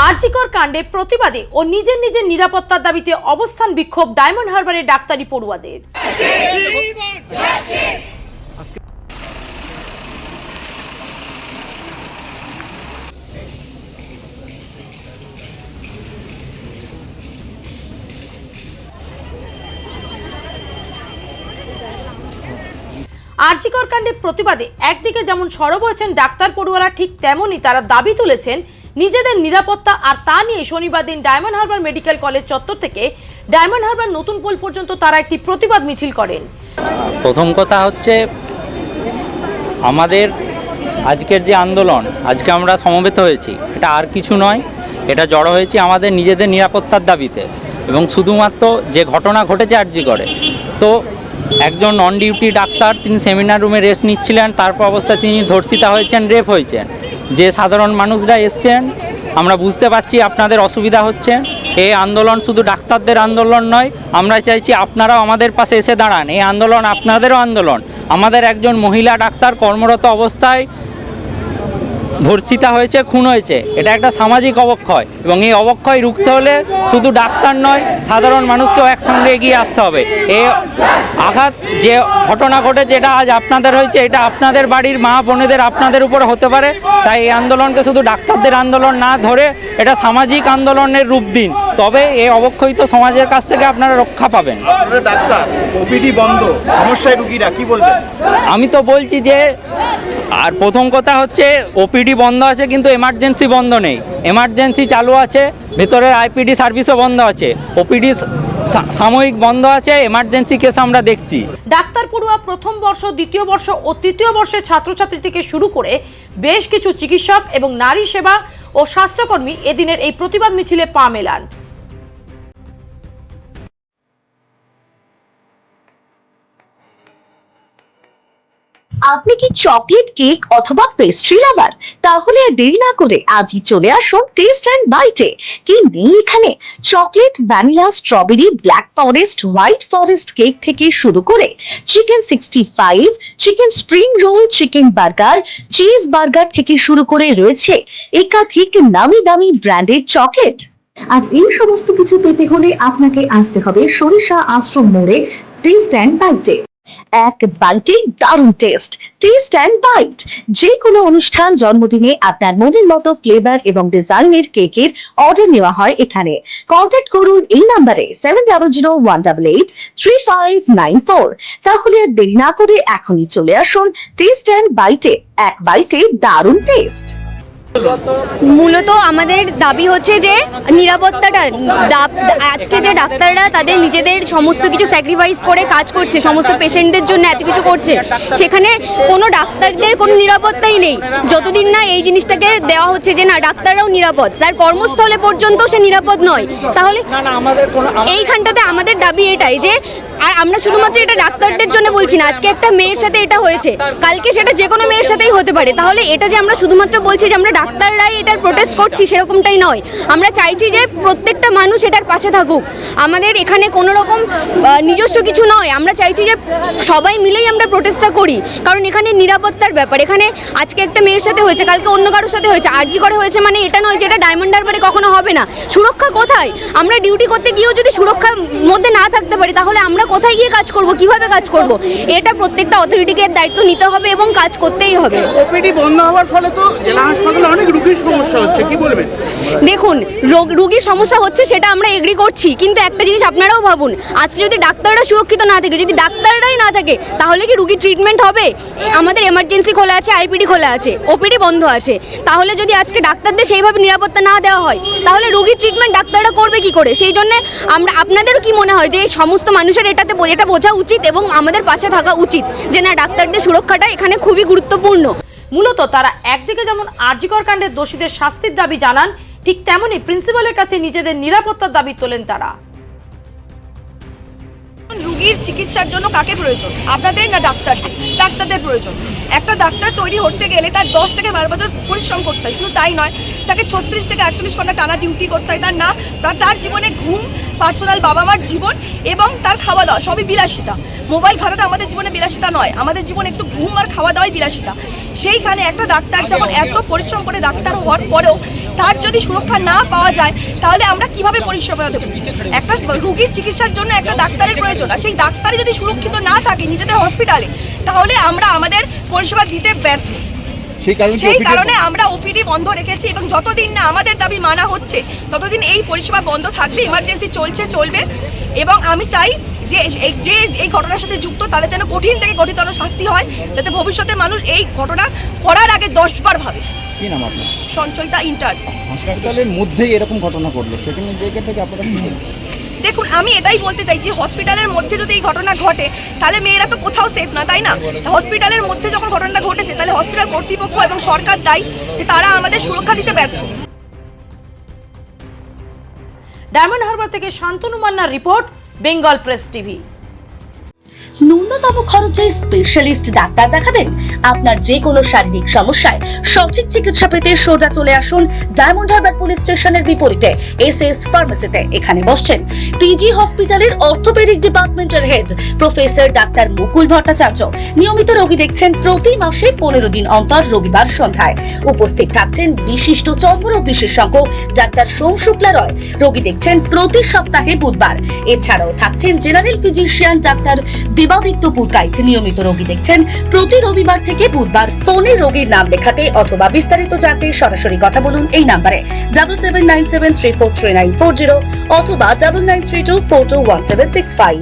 আরজিকর কাণ্ডে প্রতিবাদে ও নিজের নিজের নিরাপত্তার দাবিতে অবস্থান বিক্ষোভ ডায়মন্ড হারবারের ডাক্তারি পড়ুয়াদের। আরজিকর কাণ্ডে প্রতিবাদে একদিকে যেমন সরব হয়েছেন ডাক্তার পড়ুয়ারা, ঠিক তেমনই তারা দাবি তুলেছেন নিজেদের নিরাপত্তা। আর তা নিয়ে শনিবার দিন ডায়মন্ড হারবার মেডিকেল কলেজ চত্বর থেকে ডায়মন্ড হারবার নতুন পোল পর্যন্ত তারা একটি প্রতিবাদ মিছিল করেন। প্রথম কথা হচ্ছে, আমাদের আজকের যে আন্দোলন, আজকে আমরা সমবেত হয়েছি, এটা আর কিছু নয়, এটা জড়ো হয়েছি আমাদের নিজেদের নিরাপত্তার দাবিতে। এবং শুধুমাত্র যে ঘটনা ঘটেছে আরজিকরে, তো একজন নন ডিউটি ডাক্তার তিনি সেমিনার রুমে রেস্ট নিচ্ছিলেন, তারপর অবস্থায় তিনি ধর্ষিতা হয়েছেন, রেপ হয়েছেন। যে সাধারণ মানুষরা এসছেন, আমরা বুঝতে পারছি আপনাদের অসুবিধা হচ্ছে। এই আন্দোলন শুধু ডাক্তারদের আন্দোলন নয়, আমরা চাইছি আপনারাও আমাদের পাশে এসে দাঁড়ান। এই আন্দোলন আপনাদেরও আন্দোলন। আমাদের একজন মহিলা ডাক্তার কর্মরত অবস্থায় ধর্ষিতা হয়েছে, খুন হয়েছে, এটা একটা সামাজিক অবক্ষয় এবং এই অবক্ষয় রুখতে হলে শুধু ডাক্তার নয়, সাধারণ মানুষকেও একসঙ্গে এগিয়ে আসতে হবে। এই আঘাত যে ঘটনা ঘটেছে, এটা আজ আপনাদের হয়েছে, এটা আপনাদের বাড়ির মা বোনেদের আপনাদের উপরে হতে পারে। তাই এই আন্দোলনকে শুধু ডাক্তারদের আন্দোলন না ধরে এটা সামাজিক আন্দোলনের রূপ দিন, তবে এই অবক্ষয়িত সমাজের কাছ থেকে আপনারা রক্ষা পাবেন। ডাক্তার ওপিডি বন্ধ, সমস্যায় রুগীরা কি বলবেন? আমি তো বলছি যে, আর প্রথম কথা হচ্ছে ওপিডি বন্ধ আছে কিন্তু এমার্জেন্সি বন্ধ নেই। এমার্জেন্সি চালু আছে, ভেতরের আইপিডি সার্ভিসও বন্ধ আছে, ওপিডি সাময়িক বন্ধ আছে, এমার্জেন্সি কেস আমরা দেখছি। ডাক্তার পড়ুয়া প্রথম বর্ষ, দ্বিতীয় বর্ষ ও তৃতীয় বর্ষের ছাত্রছাত্রী থেকে শুরু করে বেশ কিছু চিকিৎসক এবং নারী সেবা ও স্বাস্থ্যকর্মী এদিনের এই প্রতিবাদ মিছিলে পা মেলান। আপনি কি চকলেট, কেক অথবা পেস্ট্রি লাভার? তাহলে আর দেরি না করে আজই চলে আসুন টেস্ট অ্যান্ড বাইটে। কি নেই এখানে? Chocolate, vanilla, strawberry, black forest, white forest cake থেকে শুরু করে chicken 65, chicken spring roll, chicken burger, cheese burger থেকে শুরু করে রয়েছে একাধিক নামি দামি ব্র্যান্ডের চকলেট। আর এই সমস্ত কিছু পেতে হলে আপনাকে আসতে হবে সরিষা আশ্রম মোড়ে টেস্ট অ্যান্ড বাইটে। এক বাইটে দারুণ টেস্ট। টেস্ট অ্যান্ড বাইট যে কোনো অনুষ্ঠান, জন্মদিনে আপনার মনের মতো ফ্লেভার এবং ডিজাইনের কেকের অর্ডার নেওয়া হয় এখানে। কন্ট্যাক্ট করুন এই নাম্বারে 7001883594। তাহলে আর দেরি না করে এখনই চলে আসুন টেস্ট অ্যান্ড বাইটে। এক বাইটে দারুণ টেস্ট। মূলত আমাদের দাবি হচ্ছে যে নিরাপত্তাটা, আজকে যে ডাক্তাররা তাদের নিজেদের সমস্ত কিছু স্যাক্রিফাইস করে কাজ করছে, সমস্ত পেশেন্টদের জন্য এত কিছু করছে, সেখানে কোনো ডাক্তারদের কোনো নিরাপত্তাই নেই যতদিন না এই জিনিসটাকে দেওয়া হচ্ছে যে না ডাক্তাররাও নিরাপদ, তার কর্মস্থলে পর্যন্ত সে নিরাপদ নয়। তাহলে এইখানটাতে আমাদের দাবি এটাই যে, আর আমরা শুধুমাত্র এটা ডাক্তারদের জন্য বলছি না, আজকে একটা মেয়ের সাথে এটা হয়েছে, কালকে সেটা যে কোনো মেয়ের সাথেই হতে পারে। তাহলে এটা যে আমরা শুধুমাত্র বলছি যে আমরা ডাক্তাররাই এটার প্রোটেস্ট করছি, সেরকমটাই নয়। আমরা চাইছি যে প্রত্যেকটা মানুষ এটার পাশে থাকুক। আমাদের এখানে কোনো রকম নিজস্ব কিছু নয়, আমরা চাইছি যে সবাই মিলেই আমরা প্রোটেস্টটা করি, কারণ এখানে নিরাপত্তার ব্যাপার। এখানে আজকে একটা মেয়ের সাথে হয়েছে, কালকে অন্য কারোর সাথে হয়েছে, আরজিকরে হয়েছে, মানে এটা নয় যে এটা ডায়মন্ড হারবারে কখনো হবে না। সুরক্ষা কোথায়? আমরা ডিউটি করতে গিয়েও যদি সুরক্ষার মধ্যে না থাকতে পারি, তাহলে আমরা কোথায় গিয়ে কাজ করব, কিভাবে কাজ করব? এটা প্রত্যেকটা অথরিটিকে দায়িত্ব নিতে হবে এবং কাজ করতেই হবে। ওপিডি বন্ধ হওয়ার ফলে তো জেলা হাসপাতালে অনেক রোগীর সমস্যা হচ্ছে, কি বলবেন? দেখুন, রোগীর সমস্যা হচ্ছে সেটা আমরা এগ্রি করছি, কিন্তু একটা জিনিস আপনারাও ভাবুন, আজকে যদি ডাক্তাররা সুরক্ষিত না থাকে, যদি ডাক্তাররাই না থাকে, তাহলে কি রোগীর ট্রিটমেন্ট হবে? আমাদের এমার্জেন্সি খোলা আছে, আইপিডি খোলা আছে, ওপিডি বন্ধ আছে। তাহলে যদি আজকে ডাক্তারদের সেইভাবে নিরাপত্তা না দেওয়া হয়, তাহলে রোগীর ট্রিটমেন্ট ডাক্তাররা করবে কি করে? সেই জন্য আপনাদেরও কি মনে হয় যে সমস্ত মানুষের এটা বোঝা উচিত এবং আমাদের পাশে থাকা উচিত যে না ডাক্তারদের সুরক্ষাটা এখানে খুবই গুরুত্বপূর্ণ। মূলত তারা একদিকে যেমন আরজিকর কাণ্ডের দোষীদের শাস্তির দাবি জানান, ঠিক তেমনি প্রিন্সিপালের কাছে নিজেদের নিরাপত্তার দাবি তোলেন তারা। রুগীর চিকিৎসার জন্য কাকে প্রয়োজন, আপনাদের না ডাক্তারদের? ডাক্তারদের প্রয়োজন। একটা ডাক্তার তৈরি হতে গেলে তার 10 থেকে 12 বছর পরিশ্রম করতে হয়। শুধু তাই নয়, তাকে 36 থেকে 48 ঘন্টা টানা ডিউটি করতে হয়। তার না তার জীবনে ঘুম, পার্সোনাল বাবা মার জীবন এবং তার খাওয়া দাওয়া সবই বিলাসিতা। মোবাইল ঘাটাটা আমাদের জীবনে বিলাসিতা নয়, আমাদের জীবনে একটু ঘুম আর খাওয়া দাওয়াই বিলাসিতা। সেইখানে একটা ডাক্তার যখন এত পরিশ্রম করে ডাক্তার হওয়ার পরেও তার যদি সুরক্ষা না পাওয়া যায়, তাহলে আমরা কিভাবে পরিষেবা দেবো? একটা রুগীর চিকিৎসার জন্য একটা ডাক্তারের প্রয়োজন, আর সেই ডাক্তারই যদি সুরক্ষিত না থাকে নিজেদের হসপিটালে, তাহলে আমরা আমাদের পরিষেবা দিতে ব্যর্থ। সেই কারণে আমরা ওপিডি বন্ধ রেখেছি এবং যতদিন না আমাদের দাবি মানা হচ্ছে ততদিন এই পরিষেবা বন্ধ থাকবে। ইমার্জেন্সি চলবে এবং আমি চাই যে এই ঘটনার সাথে যুক্ত তাদের যেন কঠিন থেকে কঠিনতর শাস্তি হয়, যাতে ভবিষ্যতে মানুষ এই ঘটনা করার আগে 10 বার ভাবে। কি নাম আপনার? সঞ্চয়িতা ইন্টার্ন। হাসপাতালের মধ্যেই এরকম ঘটনা ঘটলো, সেখানে জায়গা থেকে আপনারা কি বলবেন? দেখুন, আমি এটাই বলতে চাই যে হসপিটালের মধ্যে যদি এই ঘটনা ঘটে তাহলে মেয়েরা তো কোথাও সেফ না, তাই না? হসপিটালের মধ্যে যখন ঘটনাটা ঘটেছে তাহলে হসপিটাল কর্তৃপক্ষ এবং সরকার দায়ী যে তারা আমাদের সুরক্ষা দিতে ব্যর্থ। ডায়মন্ড হারবার থেকে শান্তনু মান্নার রিপোর্ট, বেঙ্গল প্রেস টিভি। ন্যূনতম খরচে স্পেশালিস্ট ডাক্তার দেখাবেন? আপনার যে কোনো শারীরিক সমস্যায় সঠিক চিকিৎসা পেতে সোজা চলে আসুন ডায়মন্ড হারবার পুলিশ স্টেশনের বিপরীতে এসএস ফার্মেসিতে। এখানে বসছেন পিজি হসপিটালের অর্থোপেডিক ডিপার্টমেন্টের হেড প্রফেসর ডাক্তার মুকুল ভট্টাচার্য। নিয়মিত রোগী দেখছেন প্রতি মাসে 15 দিন অন্তর রবিবার সন্ধ্যায়। উপস্থিত থাকছেন বিশিষ্ট চর্মরোগ বিশেষজ্ঞ ডাক্তার সোম শুক্লা রয়। রোগী দেখছেন প্রতি সপ্তাহে বুধবার। এছাড়াও থাকছেন general physician doctor Debaditya Purkait. নিয়মিত রোগী দেখছেন প্রতি রবিবার থেকে বুধবার। ফোনে রোগীর নাম লেখাতে অথবা বিস্তারিত জানতে সরাসরি কথা বলুন এই নম্বরে 7797343940 অথবা 9932421765।